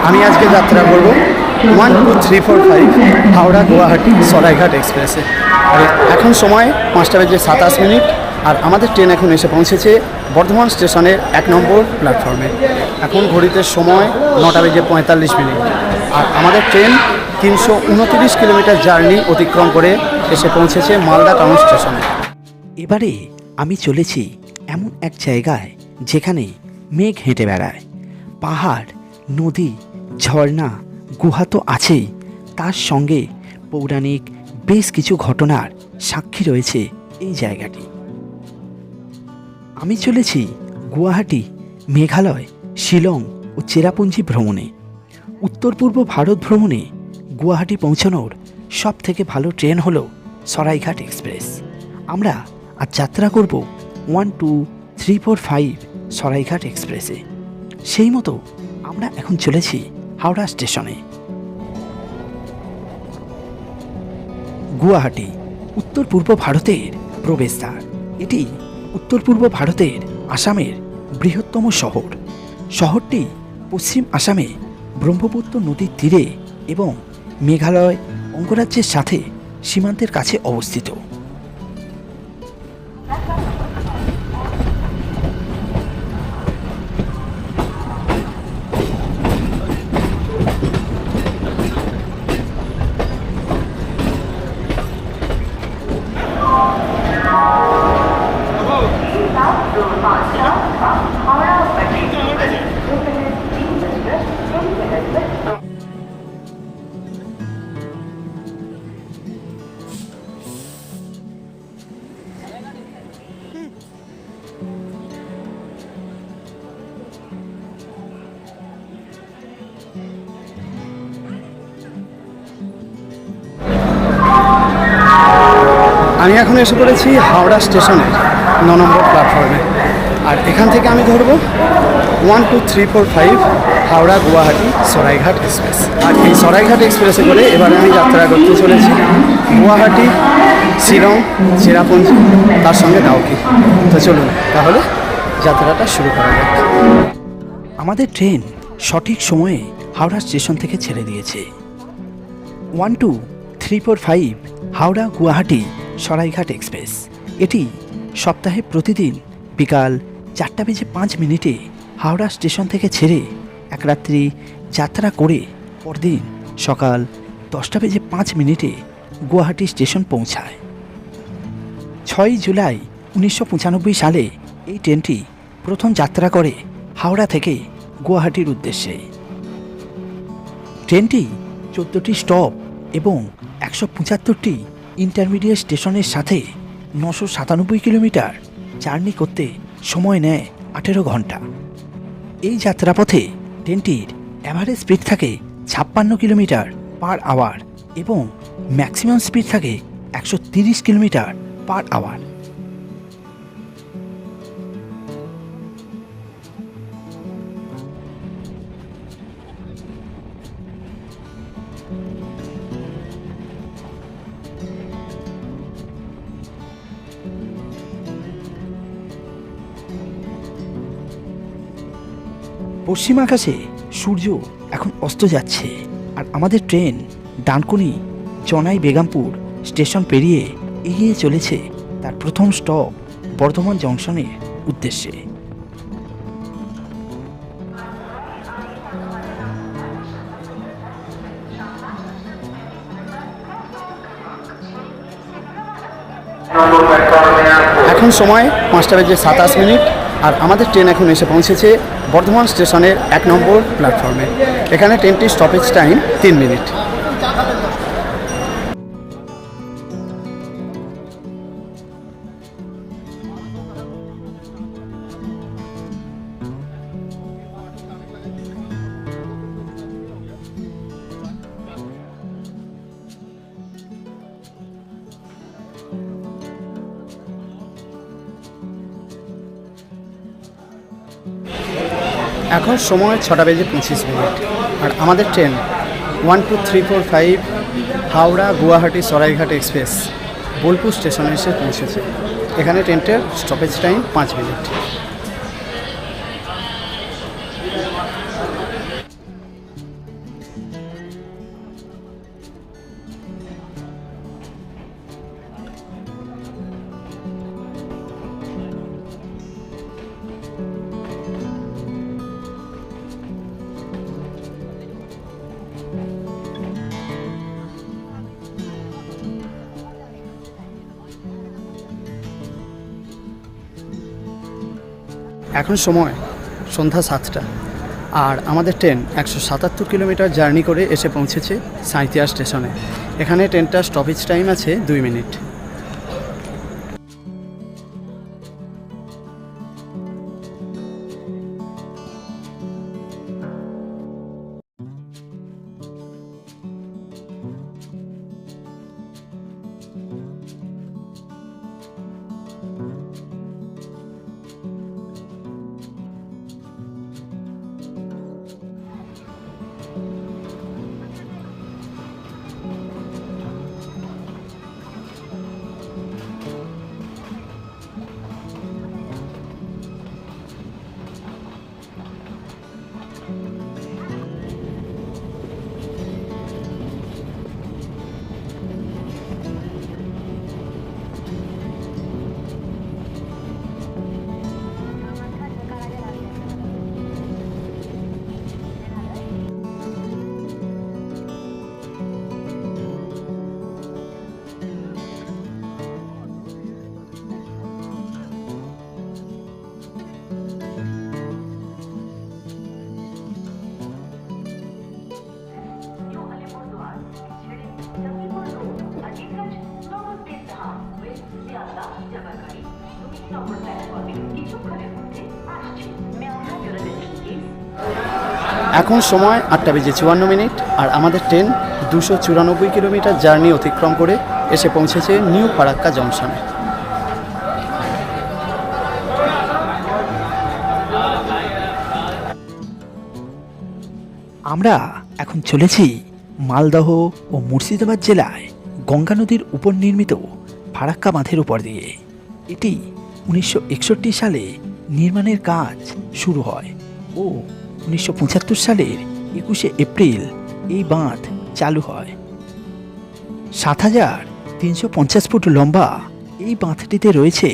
আমি আজকে যাত্রা করব 12345 হাওড়া গুয়াহাটি সরাইঘাট এক্সপ্রেসে। আর এখন সময় 5:27 আর আমাদের ট্রেন এখন এসে পৌঁছেছে বর্ধমান স্টেশনের 1 নম্বর প্ল্যাটফর্মে। এখন ঘড়িতে সময় 9:45। আর আমাদের ট্রেন 329 কিলোমিটার জার্নি অতিক্রম করে এসে পৌঁছেছে মালদা টাউন স্টেশনে। এবারে আমি চলেছি এমন এক জায়গায় যেখানে মেঘ হেঁটে বেড়ায়, পাহাড়, নদী, ঝর্ণা, গুহা তো আছেই, তার সঙ্গে পৌরাণিক বেশ কিছু ঘটনার সাক্ষী রয়েছে এই জায়গাটি। আমি চলেছি গুয়াহাটি, মেঘালয়, শিলং ও চেরাপুঞ্জি ভ্রমণে। উত্তর পূর্ব ভারত ভ্রমণে গুয়াহাটি পৌঁছানোর সব থেকে ভালো ট্রেন হলো সরাইঘাট এক্সপ্রেস। আমরা আজ যাত্রা করব 12345 সরাইঘাট এক্সপ্রেসে। সেই মতো আমরা এখন চলেছি হাওড়া স্টেশনে। গুয়াহাটি উত্তর পূর্ব ভারতের প্রবেশদ্বার। এটি উত্তর পূর্ব ভারতের আসামের বৃহত্তম শহর। শহরটি পশ্চিম আসামে ব্রহ্মপুত্র নদীর তীরে এবং মেঘালয় অঙ্গরাজ্যের সাথে সীমান্তের কাছে অবস্থিত। আমি এখন এসে পড়েছি হাওড়া স্টেশনের 9 নম্বর প্ল্যাটফর্মে। আর এখান থেকে আমি ধরব 12345 হাওড়া গুয়াহাটি সরাইঘাট এক্সপ্রেস। আর এই সরাইঘাট এক্সপ্রেসে করে এবারে আমি যাত্রা করতে চলেছি গুয়াহাটি, শিলং, চেরাপুঞ্জি, তার সঙ্গে ডাউকি। তো চলুন তাহলে যাত্রাটা শুরু করা যাক। আমাদের ট্রেন সঠিক সময়ে হাওড়া স্টেশন থেকে ছেড়ে দিয়েছে। 12345 হাওড়া গুয়াহাটি সরাইঘাট এক্সপ্রেস। এটি সপ্তাহে প্রতিদিন বিকাল 4:05 হাওড়া স্টেশন থেকে ছেড়ে এক রাত্রি যাত্রা করে পরদিন সকাল 10:05 গুয়াহাটি স্টেশন পৌঁছায়। 6 জুলাই 1995 সালে এই ট্রেনটি প্রথম যাত্রা করে হাওড়া থেকে গুয়াহাটির উদ্দেশ্যে। ট্রেনটি 14টি স্টপ এবং 175টি ইন্টারমিডিয়েট স্টেশনের সাথে 997 কিলোমিটার জার্নি করতে সময় নেয় 18 ঘন্টা। এই যাত্রাপথে ট্রেনটির অ্যাভারেজ স্পিড থাকে 56 কিলোমিটার পার আওয়ার এবং ম্যাক্সিমাম স্পিড থাকে 130 কিলোমিটার পার আওয়ার। পশ্চিম আকাশে সূর্য এখন অস্ত যাচ্ছে আর আমাদের ট্রেন ডানকুনি চনাই বেগমপুর স্টেশন পেরিয়ে এগিয়ে চলেছে তার প্রথম স্টপ বর্ধমান জংশনের উদ্দেশ্যে। এখন সময় 5:27 আর আমাদের ট্রেন এখন এসে পৌঁছেছে বর্ধমান স্টেশনের 1 নম্বর প্ল্যাটফর্মে। এখানে ট্রেনটির স্টপেজ টাইম 3 মিনিট। এখন সময় 6:25 আর আমাদের ট্রেন 12345 হাওড়া গুয়াহাটি সরাইঘাট এক্সপ্রেস বোলপুর স্টেশনে এসে পৌঁছেছে। এখানে ট্রেনটার স্টপেজ টাইম 5 মিনিট। এখন সময় সন্ধ্যা 7টা, আর আমাদের ট্রেন 177 কিলোমিটার জার্নি করে এসে পৌঁছেছে সাঁইথিয়া স্টেশনে। এখানে ট্রেনটার স্টপেজ টাইম আছে 2 মিনিট। এখন সময় 8:54, আর আমাদের ট্রেন 294 কিলোমিটার জার্নি অতিক্রম করে এসে পৌঁছেছে নিউ ফারাক্কা জংশনে। আমরা এখন চলেছি মালদহ ও মুর্শিদাবাদ জেলায় গঙ্গা নদীর উপর নির্মিত ফারাক্কা বাঁধের উপর দিয়ে। এটি 1961 সালে নির্মাণের কাজ শুরু হয় ও 1975 সালের 21শে এপ্রিল এই বাঁধ চালু হয়। 7,350 ফুট লম্বা এই বাঁধটিতে রয়েছে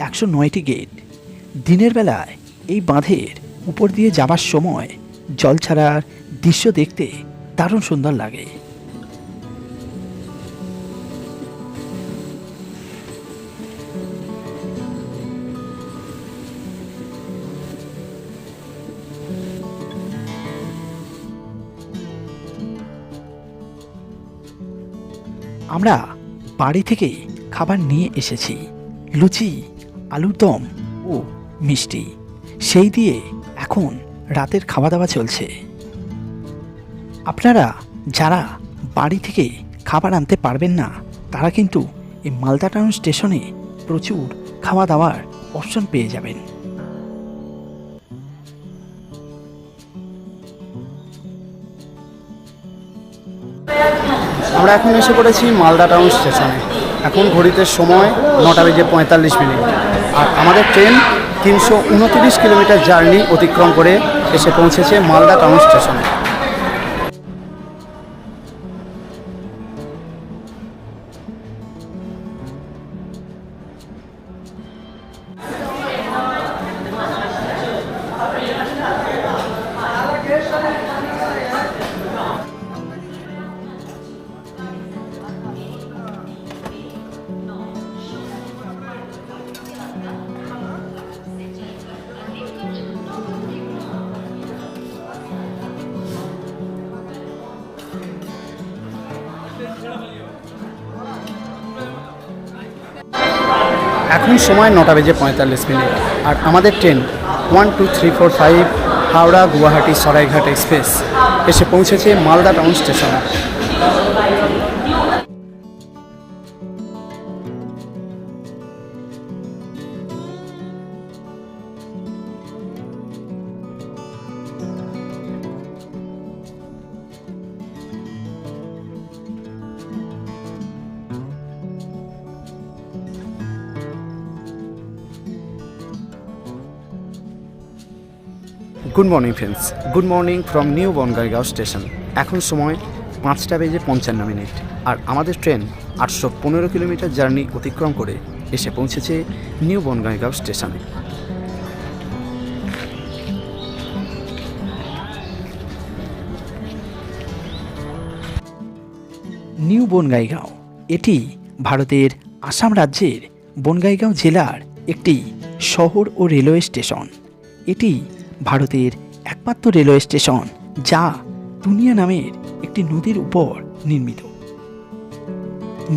109টি গেট। দিনের বেলায় এই বাঁধের উপর দিয়ে যাবার সময় জল ছাড়ার দৃশ্য দেখতে দারুণ সুন্দর লাগে। আমরা বাড়ি থেকে খাবার নিয়ে এসেছি, লুচি, আলুর দম ও মিষ্টি। সেই দিয়ে এখন রাতের খাওয়া দাওয়া চলছে। আপনারা যারা বাড়ি থেকে খাবার আনতে পারবেন না, তারা কিন্তু এই মালদা টাউন স্টেশনে প্রচুর খাওয়া দাওয়ার অপশন পেয়ে যাবেন। আমরা এখন এসে পড়েছি মালদা টাউন স্টেশনে। এখন ঘড়িতে সময় 9:45, আর আমাদের ট্রেন 329 কিলোমিটার জার্নি অতিক্রম করে এসে পৌঁছেছে মালদা টাউন স্টেশনে। এখন সময় 9:45, আর আমাদের ট্রেন 12345 হাওড়া গুয়াহাটি সরাইঘাট এক্সপ্রেস এসে পৌঁছেছে মালদা টাউন স্টেশনে। Good morning friends, good morning from new Bongaigaon station. এখন সময় 5:55, আর আমাদের ট্রেন 815 কিলোমিটার জার্নি অতিক্রম করে এসে পৌঁছেছে নিউ বনগাইগাঁও স্টেশনে। নিউ বনগাইগাঁও এটি ভারতের আসাম রাজ্যের বনগাইগাঁও জেলার একটি শহর ও রেলওয়ে স্টেশন। এটি ভারতের একমাত্র রেলওয়ে স্টেশন যা দুনিয়া নামের একটি নদীর উপর নির্মিত।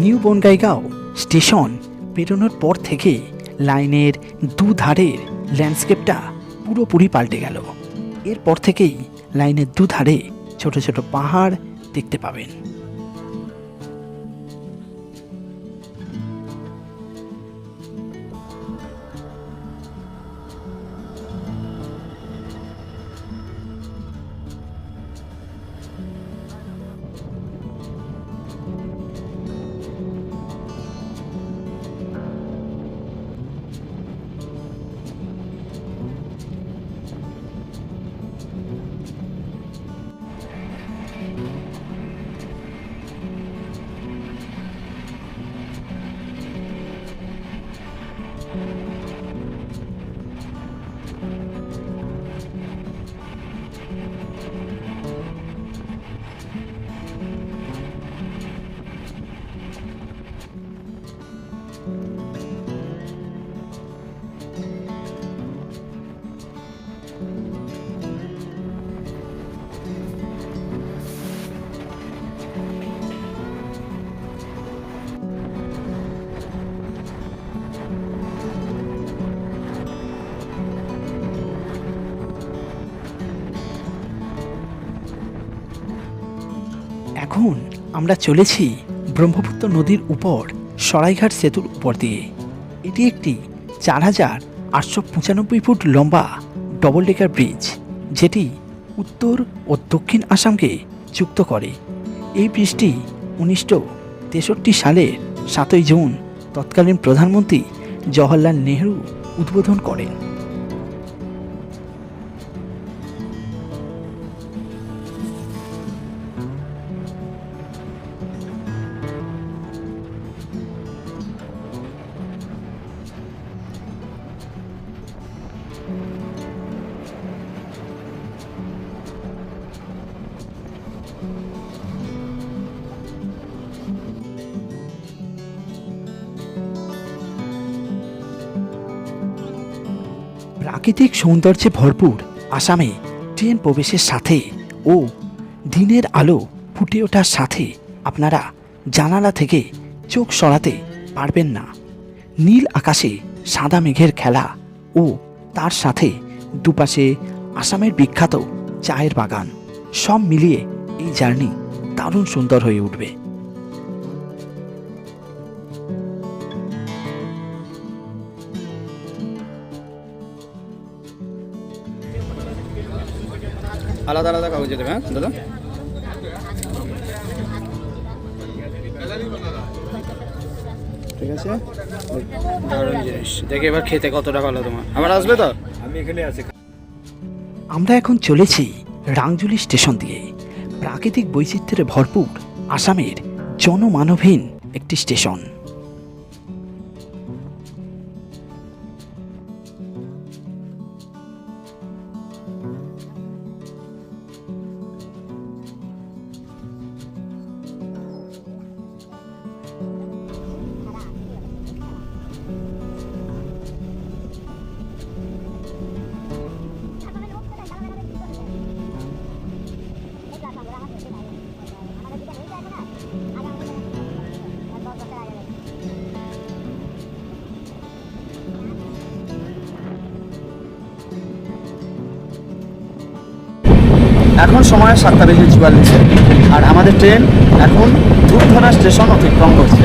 নিউ বনগাইগাঁও স্টেশন পেরোনোর পর থেকে লাইনের দুধারের ল্যান্ডস্কেপটা পুরোপুরি পাল্টে গেল। এরপর থেকেই লাইনের দুধারে ছোট ছোট পাহাড় দেখতে পাবেন। এখন আমরা চলেছি ব্রহ্মপুত্র নদীর উপর সরাইঘাট সেতুর উপর দিয়ে। এটি একটি ৪,৮৯৫ ফুট লম্বা ডবল ডেকার ব্রিজ, যেটি উত্তর ও দক্ষিণ আসামকে যুক্ত করে। এই ব্রিজটি ১৯৬৩ সালের ৭ই জুন তৎকালীন প্রধানমন্ত্রী জওহরলাল নেহরু উদ্বোধন করেন। প্রাকৃতিক সৌন্দর্যে ভরপুর আসামে ট্রেন প্রবেশের সাথে ও দিনের আলো ফুটে ওঠার সাথে আপনারা জানালা থেকে চোখ সরাতে পারবেন না। নীল আকাশে সাদা মেঘের খেলা ও তার সাথে দুপাশে আসামের বিখ্যাত চায়ের বাগান, সব মিলিয়ে এই জার্নি দারুণ সুন্দর হয়ে উঠবে। আলাদা আলাদা কাগজে দেবে, হ্যাঁ দাদা? ঠিক আছে, দারুণ জিনিস। দেখে এবার খেতে কতটা ভালো তোমার। আবার আসবে তো? আমি এখানে আছি। আমরা এখন চলেছি রাংজুলি স্টেশন দিয়ে। প্রাকৃতিক বৈচিত্র্যে ভরপুর আসামের জনমানবহীন একটি স্টেশন। এখন সময় 7:44 আর আমাদের ট্রেন এখন ধূপধারা স্টেশন অতিক্রম করছে।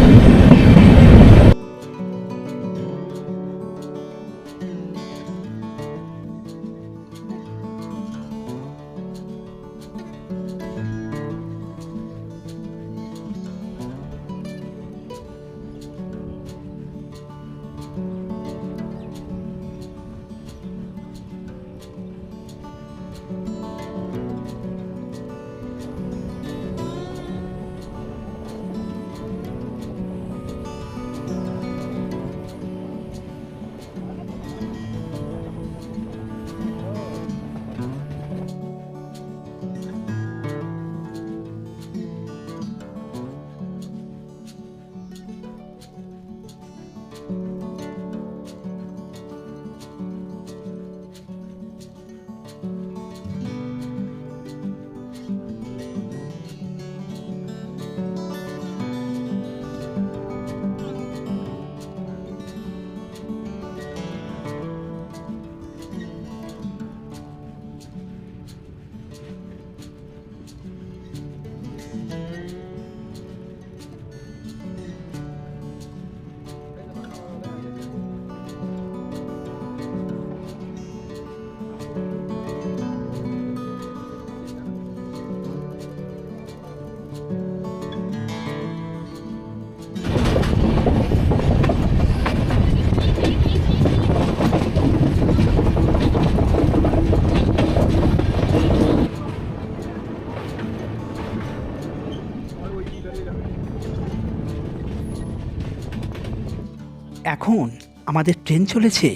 এখন আমাদের ট্রেন চলেছে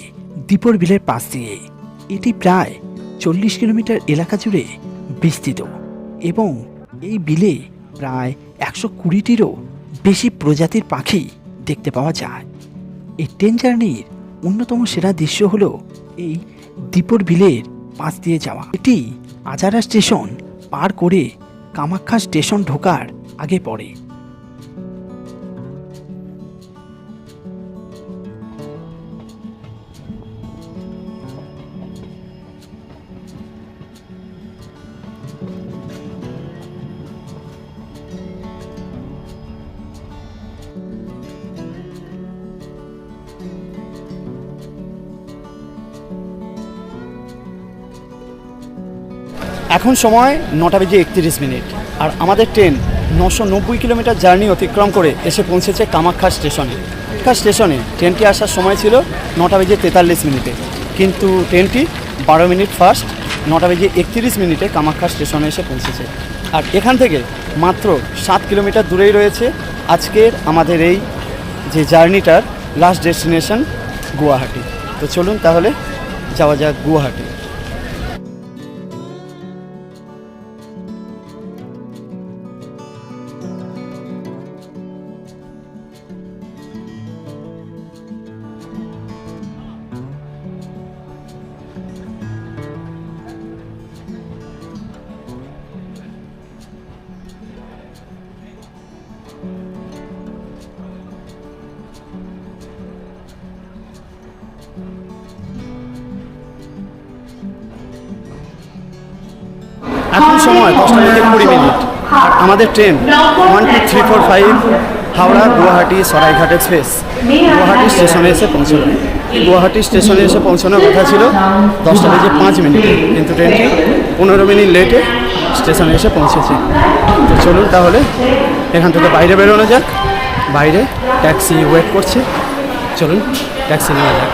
দীপর বিলের পাশ দিয়ে। এটি প্রায় 40 কিলোমিটার এলাকা জুড়ে বিস্তৃত এবং এই বিলে প্রায় 120টিরও বেশি প্রজাতির পাখি দেখতে পাওয়া যায়। এই ট্রেন জার্নির অন্যতম সেরা দৃশ্য হলো এই দীপর বিলের পাশ দিয়ে যাওয়া। এটি আজারা স্টেশন পার করে কামাখ্যা স্টেশন ঢোকার আগে পড়ে। এখন সময় 9:31 আর আমাদের ট্রেন 990 কিলোমিটার জার্নি অতিক্রম করে এসে পৌঁছেছে কামাখ্যা স্টেশনে। কামাখ্যা স্টেশনে ট্রেনটি আসার সময় ছিল 9:43, কিন্তু ট্রেনটি 12 মিনিট ফাস্ট 9:31 কামাখ্যা স্টেশনে এসে পৌঁছেছে। আর এখান থেকে মাত্র 7 কিলোমিটার দূরেই রয়েছে আজকের আমাদের এই যে জার্নিটার লাস্ট ডেস্টিনেশন গুয়াহাটি। তো চলুন তাহলে যাওয়া যাক গুয়াহাটি। এখন সময় 10:20 আর আমাদের ট্রেন 12345 হাওড়া গুয়াহাটি সরাইঘাট এক্সপ্রেস গুয়াহাটি স্টেশনে এসে পৌঁছল। গুয়াহাটি স্টেশনে এসে পৌঁছানোর কথা ছিল 10:05, কিন্তু ট্রেনটি 15 মিনিট লেটে স্টেশনে এসে পৌঁছেছে। তো চলুন তাহলে এখান থেকে বাইরে বেরোনো যাক। বাইরে ট্যাক্সি ওয়েট করছে, চলুন ট্যাক্সি নেওয়া যাক।